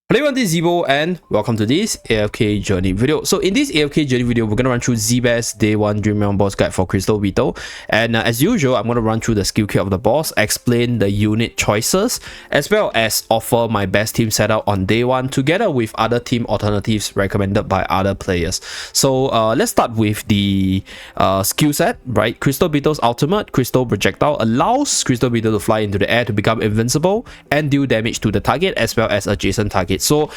Hello everyone, this is Zeeebo and welcome to this AFK journey video. So in this AFK journey video, we're going to run through Zeeeb's Day 1 Dream Realm boss guide for Crystal Beetle. And as usual, I'm going to run through the skill kit of the boss, explain the unit choices, as well as offer my best team setup on day 1 together with other team alternatives recommended by other players. So let's start with the skill set, right? Crystal Beetle's ultimate, Crystal Projectile, allows Crystal Beetle to fly into the air to become invincible and deal damage to the target as well as adjacent targets. So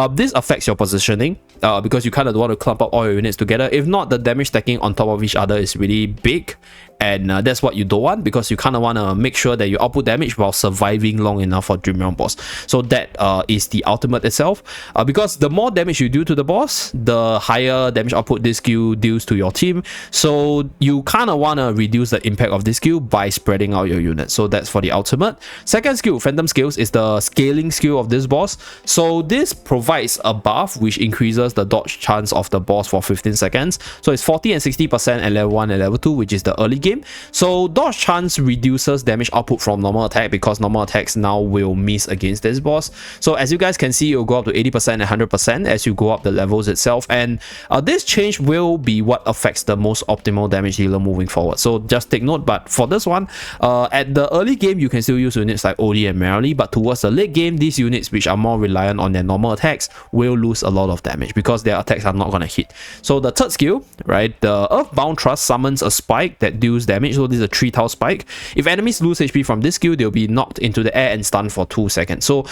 this affects your positioning because you kind of want to clump up all your units together. If not, the damage stacking on top of each other is really big, and that's what you don't want, because you kind of want to make sure that you output damage while surviving long enough for Dream Realm boss. So that is the ultimate itself, because the more damage you do to the boss, the higher damage output this skill deals to your team. So you kind of want to reduce the impact of this skill by spreading out your units. So that's for the ultimate. Second skill, Phantom Scales, is the scaling skill of this boss. So this provides a buff which increases the dodge chance of the boss for 15 seconds. So it's 40 and 60% at level 1 and level 2, which is the early game. So dodge chance reduces damage output from normal attack, because normal attacks now will miss against this boss. So as you guys can see, it'll go up to 80% and 100% as you go up the levels itself. And this change will be what affects the most optimal damage dealer moving forward. So just take note. But for this one, at the early game, you can still use units like Odie and Merrily, but towards the late game, these units which are more reliant on their normal attacks will lose a lot of damage because their attacks are not going to hit. So the third skill, right, the Earthbound Thrust summons a spike that deals damage. So this is a 3-tile spike. If enemies lose HP from this skill, they'll be knocked into the air and stunned for 2 seconds. So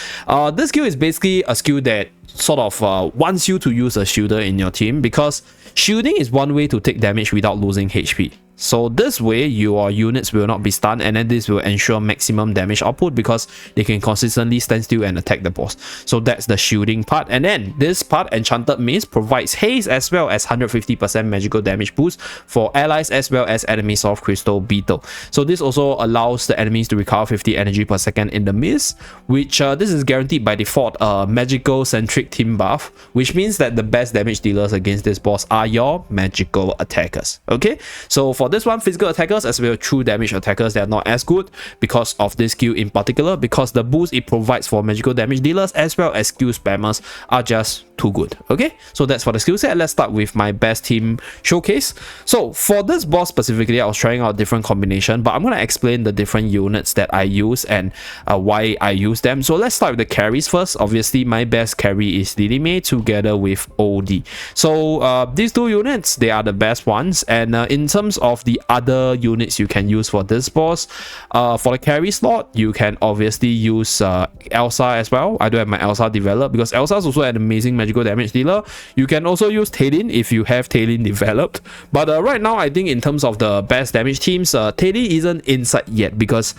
this skill is basically a skill that sort of wants you to use a shielder in your team, because shielding is one way to take damage without losing HP. So this way, your units will not be stunned, and then this will ensure maximum damage output because they can consistently stand still and attack the boss. So that's the shielding part. And then this part, Enchanted Mace, provides haste as well as 150% magical damage boost for allies as well as enemies of Crystal Beetle. So this also allows the enemies to recover 50 energy per second in the mist, which this is guaranteed by default magical centric team buff, which means that the best damage dealers against this boss are your magical attackers. Okay, so for this one, physical attackers as well as true damage attackers, they are not as good because of this skill in particular, because the boost it provides for magical damage dealers as well as skill spammers are just too good. Okay, so that's for the skill set. Let's start with my best team showcase. So for this boss specifically, I was trying out different combination, but I'm going to explain the different units that I use and why I use them. So let's start with the carries first. Obviously, my best carry is Lily May together with OD. So these two units, they are the best ones. And in terms of the other units you can use for this boss, for the carry slot, you can obviously use Elsa as well. I do have my Elsa developed because Elsa is also an amazing magical damage dealer. You can also use Talin if you have Talin developed. But right now, I think in terms of the best damage teams, Talin isn't inside yet, because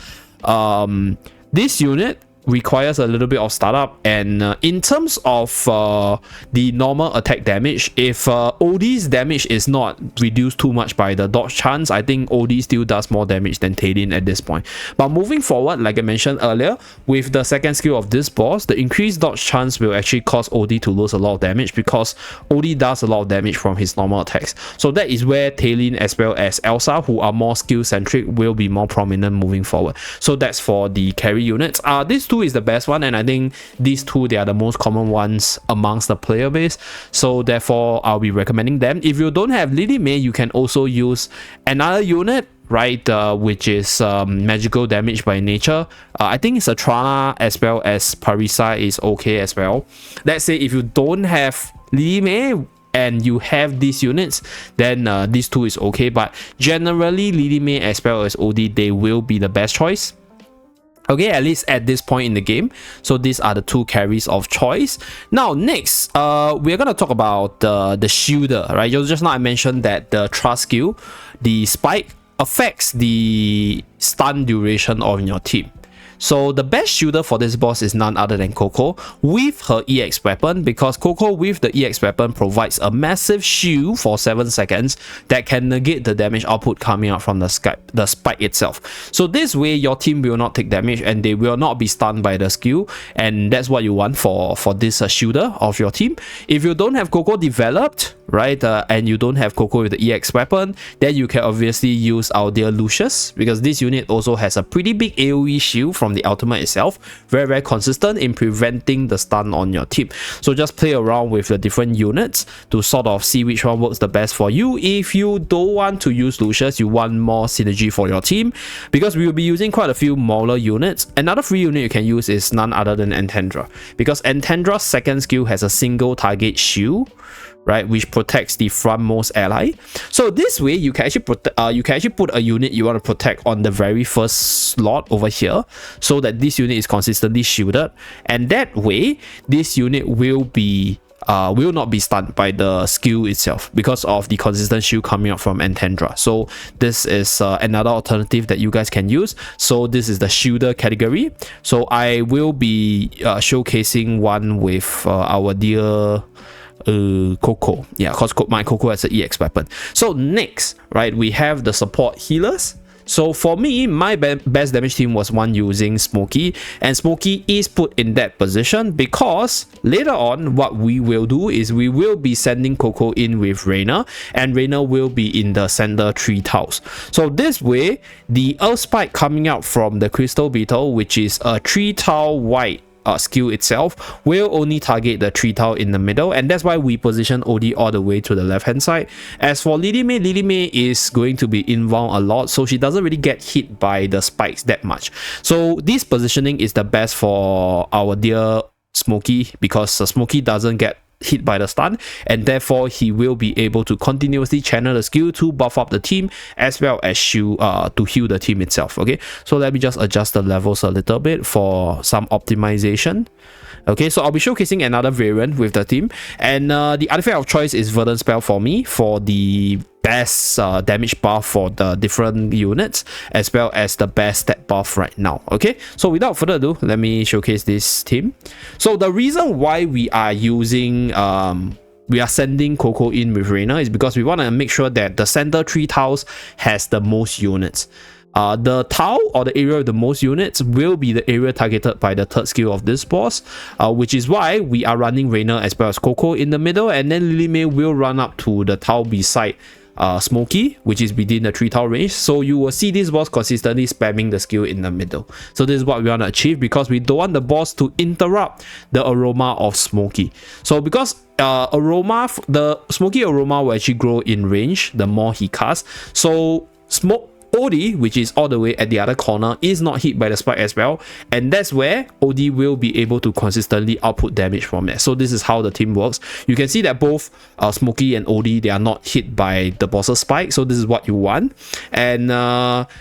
this unit requires a little bit of startup. And in terms of the normal attack damage, if OD's damage is not reduced too much by the dodge chance, I think OD still does more damage than Talin at this point. But moving forward, like I mentioned earlier, with the second skill of this boss, the increased dodge chance will actually cause OD to lose a lot of damage, because OD does a lot of damage from his normal attacks. So that is where Talin as well as Elsa, who are more skill centric, will be more prominent moving forward. So that's for the carry units. These two is the best one, and I think these two, they are the most common ones amongst the player base, so therefore I'll be recommending them. If you don't have Lily May, you can also use another unit, right, which is magical damage by nature. I think Satrana as well as Parisa is okay as well. Let's say if you don't have Lily May and you have these units, then these two is okay, but generally Lily May as well as OD, they will be the best choice. Okay, at least at this point in the game. So these are the two carries of choice. Now next, we're gonna talk about the shielder, right? Just now I mentioned that the trust skill, the spike, affects the stun duration of your team. So the best shielder for this boss is none other than Coco with her EX weapon, because Coco with the EX weapon provides a massive shield for 7 seconds that can negate the damage output coming out from the spike itself. So this way your team will not take damage and they will not be stunned by the skill, and that's what you want for this shielder of your team. If you don't have Coco developed, right, and you don't have Coco with the EX weapon, then you can obviously use our dear Lucius, because this unit also has a pretty big AoE shield from from the ultimate itself. Very, very consistent in preventing the stun on your team. So just play around with the different units to sort of see which one works the best for you. If you don't want to use Lucius, you want more synergy for your team, because we will be using quite a few Mauler units. Another free unit you can use is none other than Antandra, because Antandra's second skill has a single target shield, right, which protects the frontmost ally. So this way you can actually put a unit you want to protect on the very first slot over here, so that this unit is consistently shielded, and that way this unit will not be stunned by the skill itself because of the consistent shield coming out from Antandra. So this is another alternative that you guys can use. So this is the shielder category. So I will be showcasing one with our dear Coco. Yeah, because my Coco has an EX weapon. So next, right, we have the support healers. So for me, my best damage team was one using Smokey, and Smokey is put in that position because later on what we will do is we will be sending Coco in with Reina, and Reina will be in the center 3 tiles. So this way, the Earth Spike coming out from the Crystal Beetle, which is a 3 tile white skill itself, will only target the 3 tile in the middle, and that's why we position OD all the way to the left hand side. As for Lily May is going to be inbound a lot, so she doesn't really get hit by the spikes that much. So this positioning is the best for our dear Smokey, because Smokey doesn't get hit by the stun, and therefore he will be able to continuously channel the skill to buff up the team as well as to heal the team itself. Okay, so let me just adjust the levels a little bit for some optimization. Okay, so I'll be showcasing another variant with the team, and the artifact of choice is Verdant Spell for me for the best damage buff for the different units, as well as the best stat buff right now. Okay, so without further ado, let me showcase this team. So the reason why we are using we are sending Coco in with Reina is because we want to make sure that the center 3 tiles has the most units. The tile or the area with the most units will be the area targeted by the third skill of this boss, which is why we are running Reina as well as Coco in the middle, and then Lily May will run up to the tile beside Smokey, which is within the 3 tile range. So you will see this boss consistently spamming the skill in the middle. So this is what we want to achieve, because we don't want the boss to interrupt the aroma of Smokey. So because the Smokey aroma will actually grow in range the more he casts. So OD, which is all the way at the other corner, is not hit by the spike as well, and that's where OD will be able to consistently output damage from there. So this is how the team works. You can see that both Smokey and OD, they are not hit by the boss's spike, so this is what you want. And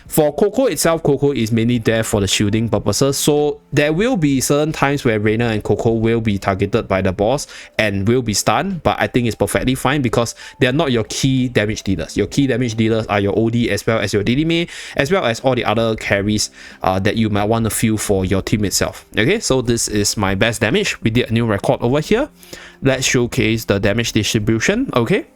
for Coco itself, Coco is mainly there for the shielding purposes, so there will be certain times where Reina and Coco will be targeted by the boss and will be stunned, but I think it's perfectly fine because they are not your key damage dealers. Your key damage dealers are your OD as well as your DD, as well as all the other carries that you might want to feel for your team itself. Okay, so this is my best damage. We did a new record over here. Let's showcase the damage distribution. Okay,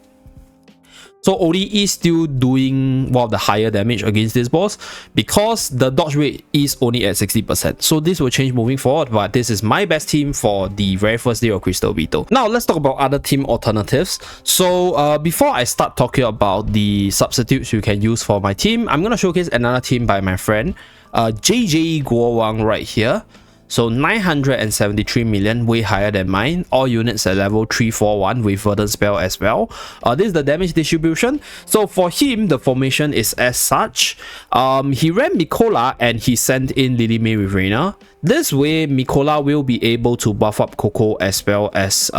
so OD is still doing one of the higher damage against this boss because the dodge rate is only at 60%. So this will change moving forward, but this is my best team for the very first day of Crystal Beetle. Now let's talk about other team alternatives. So before I start talking about the substitutes you can use for my team, I'm going to showcase another team by my friend JJ Guo Wang right here. So 973 million, way higher than mine. All units at level 341 with Verdant Spell as well. This is the damage distribution. So for him, the formation is as such. He ran Mikola and he sent in Lily May with Reina. This way, Mikola will be able to buff up Coco as well as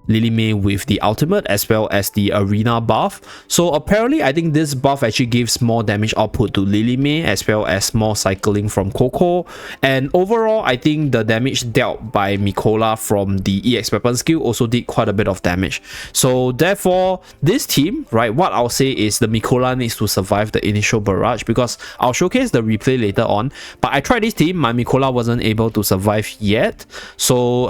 Lily May with the ultimate as well as the arena buff. So apparently I think this buff actually gives more damage output to Lily May as well as more cycling from Coco, and overall I think the damage dealt by Mikola from the EX weapon skill also did quite a bit of damage. So therefore this team, right, what I'll say is the Mikola needs to survive the initial barrage, because I'll showcase the replay later on, but I tried this team, my Mikola wasn't able to survive yet. So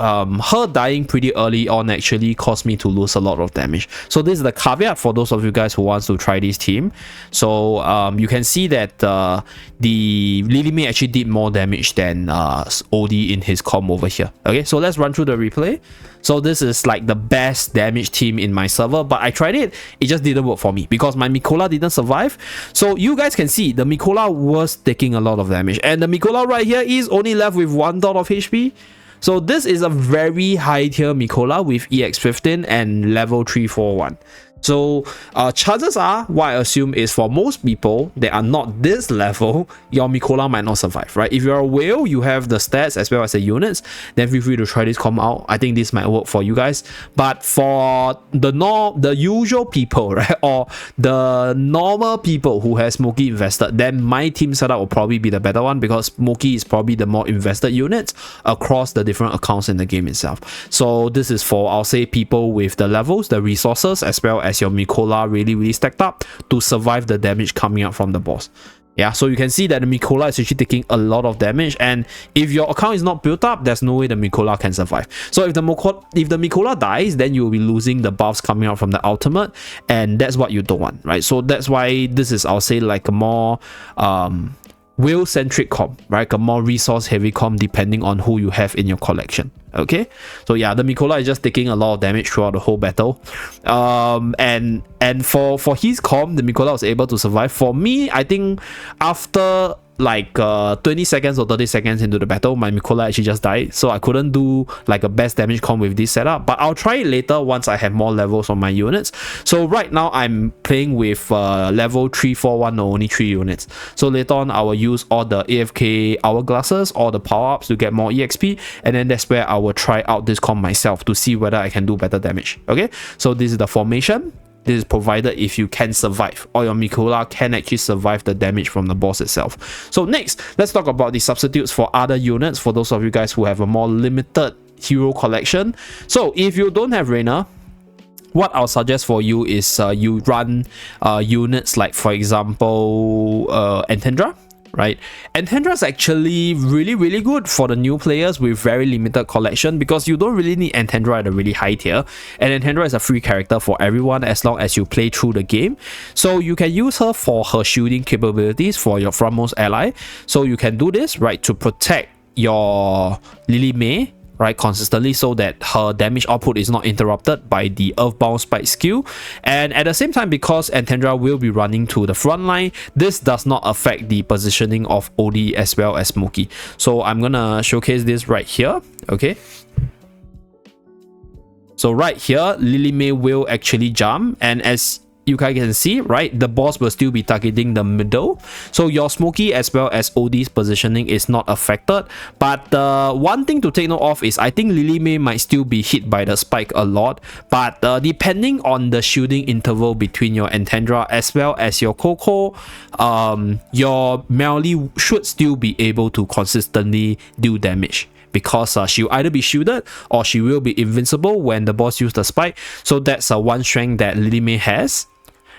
her dying pretty early on actually OD caused me to lose a lot of damage. So this is the caveat for those of you guys who wants to try this team. So you can see that the Lily May actually did more damage than OD in his comp over here. Okay, so let's run through the replay. So this is like the best damage team in my server, but I tried it, it just didn't work for me because my Mikola didn't survive. So you guys can see the Mikola was taking a lot of damage, and the Mikola right here is only left with 1 dot of HP. So this is a very high tier Mikola with EX15 and level 341. So chances are, what I assume is for most people that are not this level, your Mikola might not survive, right? If you're a whale, you have the stats as well as the units, then feel free to try this comp out. I think this might work for you guys. But for the usual people, right, or the normal people who has Smokey invested, then my team setup will probably be the better one, because Smokey is probably the more invested units across the different accounts in the game itself. So this is for, I'll say, people with the levels, the resources, as well as your Mikola really stacked up to survive the damage coming out from the boss. Yeah, so you can see that the Mikola is actually taking a lot of damage, and if your account is not built up, there's no way the Mikola can survive. So if the Mikola dies, then you'll be losing the buffs coming out from the ultimate, and that's what you don't want, right? So that's why this is, I'll say, like a more whale centric comp, right? A more resource heavy comp depending on who you have in your collection. Okay, so yeah, the Mikola is just taking a lot of damage throughout the whole battle, and for his comp, the Mikola was able to survive. For me, I think after like 20 seconds or 30 seconds into the battle, my Mikola actually just died, so I couldn't do like a best damage comp with this setup, but I'll try it later once I have more levels on my units. So right now I'm playing with level 341 or only 3 units, so later on I will use all the AFK hourglasses or the power-ups to get more EXP, and then that's where I will try out this comp myself to see whether I can do better damage. Okay, so this is the formation. This is provided if you can survive, or your Mikola can actually survive the damage from the boss itself. So next, let's talk about the substitutes for other units for those of you guys who have a more limited hero collection. So if you don't have Reina, what I'll suggest for you is you run units like, for example, Antandra. Right, Antandra is actually really good for the new players with very limited collection, because you don't really need Antandra at a really high tier, and Antandra is a free character for everyone as long as you play through the game. So you can use her for her shielding capabilities for your frontmost ally. So you can do this, right, to protect your Lily May, right, consistently, so that her damage output is not interrupted by the Earthbound Spike skill. And at the same time, because Antandra will be running to the front line, this does not affect the positioning of OD as well as Smokey. So I'm gonna showcase this right here. Okay, so right here, Lily May will actually jump, and as you guys can see, right, the boss will still be targeting the middle, so your Smokey as well as OD's positioning is not affected. But one thing to take note of is I think Lily May might still be hit by the spike a lot, but depending on the shielding interval between your Antandra as well as your Coco, your melee should still be able to consistently do damage, because she'll either be shielded or she will be invincible when the boss uses the spike. So that's one strength that Lily May has.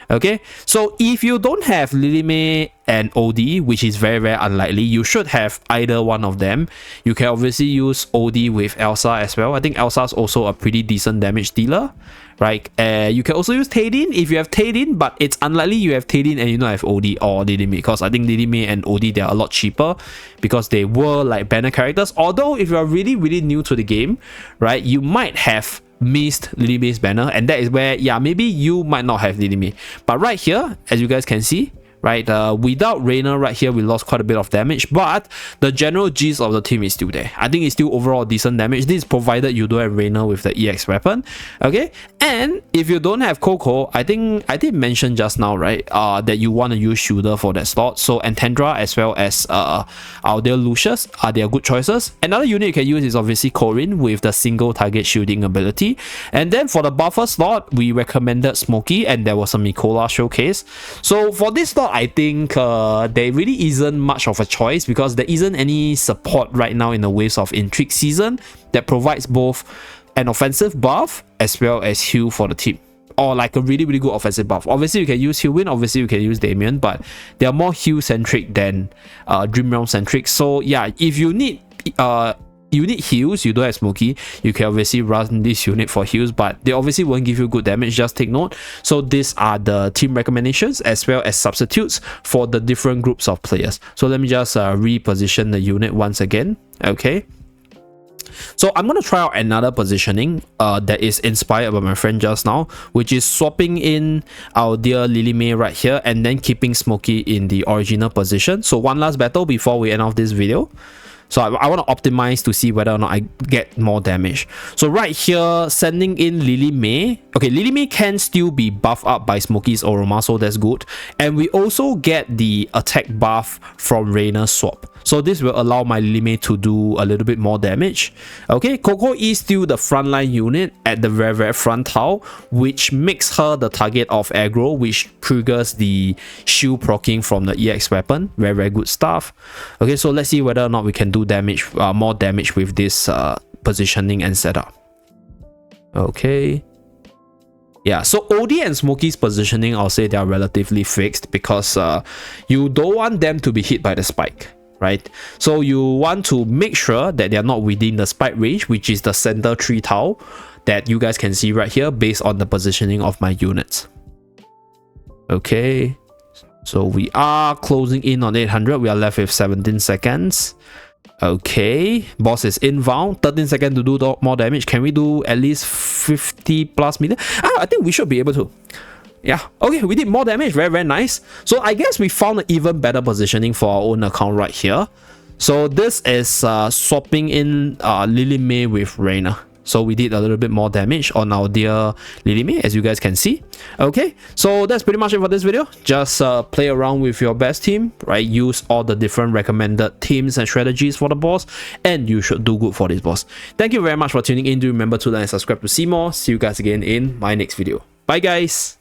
Okay, so if you don't have Lily May and OD, which is very unlikely, you should have either one of them. You can obviously use OD with Elsa as well. I think Elsa is also a pretty decent damage dealer, right? You can also use Tadin if you have Tadin, but it's unlikely you have Tadin and you don't have OD or Lily May, because I think Lily May and OD, they are a lot cheaper because they were like banner characters. Although if you are really new to the game, right, you might have missed Lily May's banner, and that is where, yeah, maybe you might not have Lily May. But right here, as you guys can see, right, without Reina right here, we lost quite a bit of damage, but the general gist of the team is still there. I think it's still overall decent damage. This is provided you don't have Reina with the EX weapon. Okay, and if you don't have Coco, I think I did mention just now, right, that you want to use Shooter for that slot. So Antandra as well as our dear Lucius are their good choices. Another unit you can use is obviously Corin with the single target shielding ability. And then for the buffer slot, we recommended Smokey, and there was a Mikola showcase. So for this slot, I think there really isn't much of a choice, because there isn't any support right now in the Waves of Intrigue season that provides both an offensive buff as well as heal for the team, or like a really good offensive buff. Obviously you can use Healwin, obviously you can use Damien, but they are more heal centric than Dream Realm centric. So yeah, if you need unit heals, you don't have Smokey, you can obviously run this unit for heals, but they obviously won't give you good damage, just take note. So these are the team recommendations as well as substitutes for the different groups of players. So let me just reposition the unit once again. Okay, so I'm going to try out another positioning that is inspired by my friend just now, which is swapping in our dear Lily May right here and then keeping Smokey in the original position. So one last battle before we end off this video. So I want to optimize to see whether or not I get more damage. So right here, sending in Lily May. Okay, Lily May can still be buffed up by Smokey's Aroma, so that's good. And we also get the attack buff from Reyna's swap. So this will allow my Lily May to do a little bit more damage. Okay, Coco is still the frontline unit at the very front tile, which makes her the target of aggro, which triggers the shield proccing from the EX weapon. Very good stuff. Okay, so let's see whether or not we can do damage, more damage with this positioning and setup. Okay. Yeah, so OD and Smokey's positioning, I'll say they are relatively fixed because you don't want them to be hit by the spike, right? So you want to make sure that they are not within the spike range, which is the center 3 tile that you guys can see right here based on the positioning of my units. Okay, so we are closing in on 800. We are left with 17 seconds. Okay, boss is inbound. 13 seconds to do more damage. Can we do at least 50 plus million? I think we should be able to. Yeah, okay, we did more damage. Very nice. So I guess we found an even better positioning for our own account right here. So this is swapping in Lily May with Reyna. So we did a little bit more damage on our dear Lily May, as you guys can see. Okay, so that's pretty much it for this video. Just play around with your best team, right? Use all the different recommended teams and strategies for the boss, and you should do good for this boss. Thank you very much for tuning in. Do remember to like and subscribe to see more. See you guys again in my next video. Bye guys.